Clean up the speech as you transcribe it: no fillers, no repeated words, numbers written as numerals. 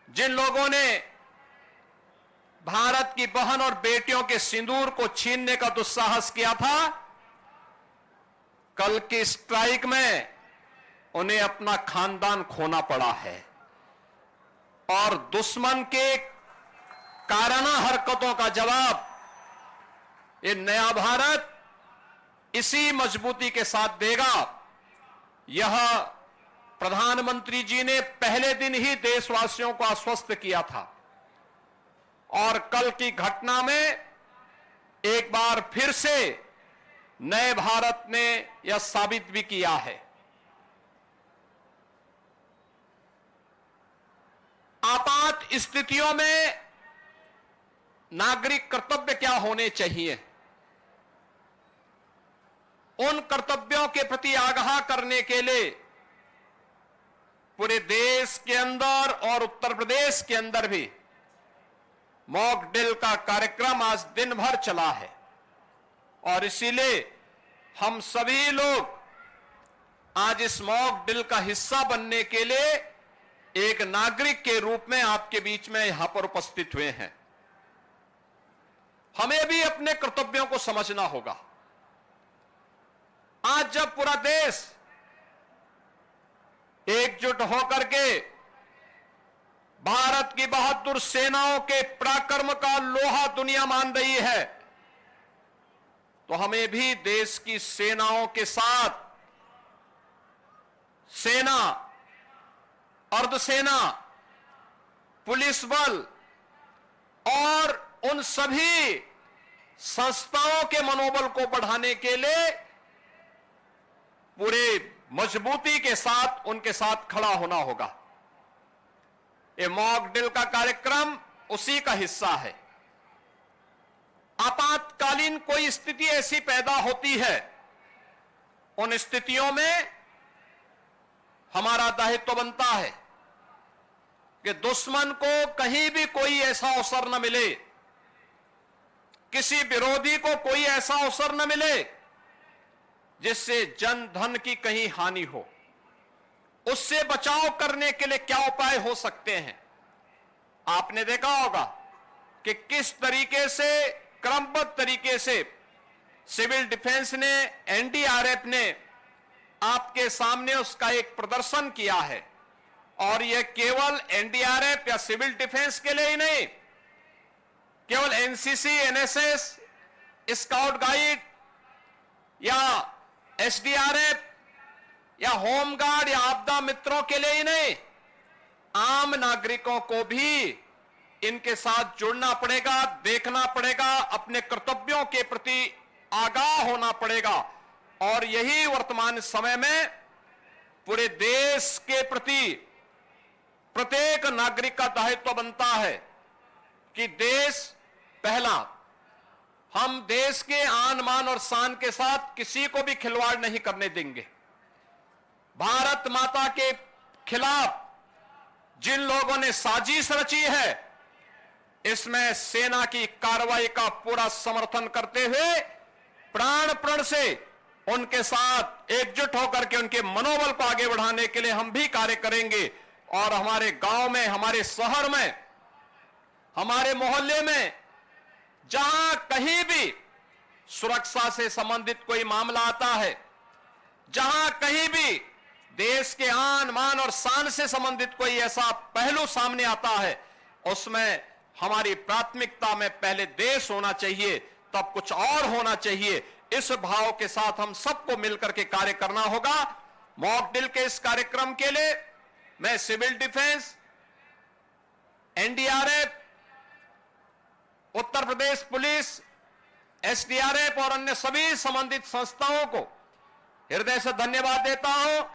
जिन लोगों ने भारत की बहन और बेटियों के सिंदूर को छीनने का दुस्साहस किया था, कल की स्ट्राइक में उन्हें अपना खानदान खोना पड़ा है और दुश्मन के काराना हरकतों का जवाब ये नया भारत इसी मजबूती के साथ देगा। यह प्रधानमंत्री जी ने पहले दिन ही देशवासियों को आश्वस्त किया था और कल की घटना में एक बार फिर से नए भारत ने यह साबित भी किया है। आपात स्थितियों में नागरिक कर्तव्य क्या होने चाहिए, उन कर्तव्यों के प्रति आगाह करने के लिए पूरे देश के अंदर और उत्तर प्रदेश के अंदर भी मॉक ड्रिल का कार्यक्रम आज दिन भर चला है और इसीलिए हम सभी लोग आज इस मॉक ड्रिल का हिस्सा बनने के लिए एक नागरिक के रूप में आपके बीच में यहां पर उपस्थित हुए हैं। हमें भी अपने कर्तव्यों को समझना होगा। आज जब पूरा देश एकजुट होकर के भारत की बहादुर सेनाओं के पराक्रम का लोहा दुनिया मान रही है, तो हमें भी देश की सेनाओं के साथ सेना, अर्धसेना, पुलिस बल और उन सभी संस्थाओं के मनोबल को बढ़ाने के लिए पूरे मजबूती के साथ उनके साथ खड़ा होना होगा। ये मॉक ड्रिल का कार्यक्रम उसी का हिस्सा है। आपातकालीन कोई स्थिति ऐसी पैदा होती है, उन स्थितियों में हमारा दायित्व बनता है कि दुश्मन को कहीं भी कोई ऐसा अवसर न मिले, किसी विरोधी को कोई ऐसा अवसर न मिले जिससे जन धन की कहीं हानि हो। उससे बचाव करने के लिए क्या उपाय हो सकते हैं, आपने देखा होगा कि किस तरीके से क्रमबद्ध तरीके से सिविल डिफेंस ने, एनडीआरएफ ने आपके सामने उसका एक प्रदर्शन किया है। और यह केवल एनडीआरएफ या सिविल डिफेंस के लिए ही नहीं, केवल एनसीसी, एनएसएस, स्काउट गाइड या एसडीआरएफ या होमगार्ड या आपदा मित्रों के लिए ही नहीं, आम नागरिकों को भी इनके साथ जुड़ना पड़ेगा, देखना पड़ेगा, अपने कर्तव्यों के प्रति आगाह होना पड़ेगा। और यही वर्तमान समय में पूरे देश के प्रति प्रत्येक नागरिक का दायित्व बनता है कि देश पहला, हम देश के आन मान और शान के साथ किसी को भी खिलवाड़ नहीं करने देंगे। भारत माता के खिलाफ जिन लोगों ने साजिश रची है, इसमें सेना की कार्रवाई का पूरा समर्थन करते हुए प्राण प्रण से उनके साथ एकजुट होकर के उनके मनोबल को आगे बढ़ाने के लिए हम भी कार्य करेंगे। और हमारे गांव में, हमारे शहर में, हमारे मोहल्ले में जहां कहीं भी सुरक्षा से संबंधित कोई मामला आता है, जहां कहीं भी देश के आन मान और शान से संबंधित कोई ऐसा पहलू सामने आता है, उसमें हमारी प्राथमिकता में पहले देश होना चाहिए, तब कुछ और होना चाहिए। इस भाव के साथ हम सबको मिलकर के कार्य करना होगा। मॉक ड्रिल के इस कार्यक्रम के लिए मैं civil defence, NDRF, Uttar Pradesh police, SDRF और अन्य सभी संबंधित संस्थाओं को हृदय से धन्यवाद देता हूं।